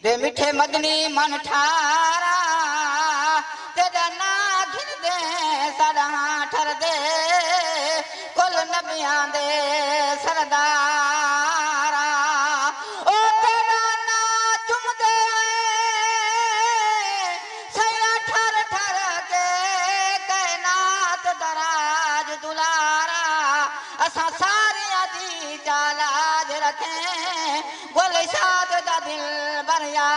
ते मिठे मदनी मन ठारा तेरा ना घिर दे साड़ा ठर दे कुल नबियां दे सरदारा ओ तेरा ना चुम दे सैया ठर ठर के कैनात दराज दुलारा असा सारिया दी चालाज रखें गुलशाद दा दिल बरिया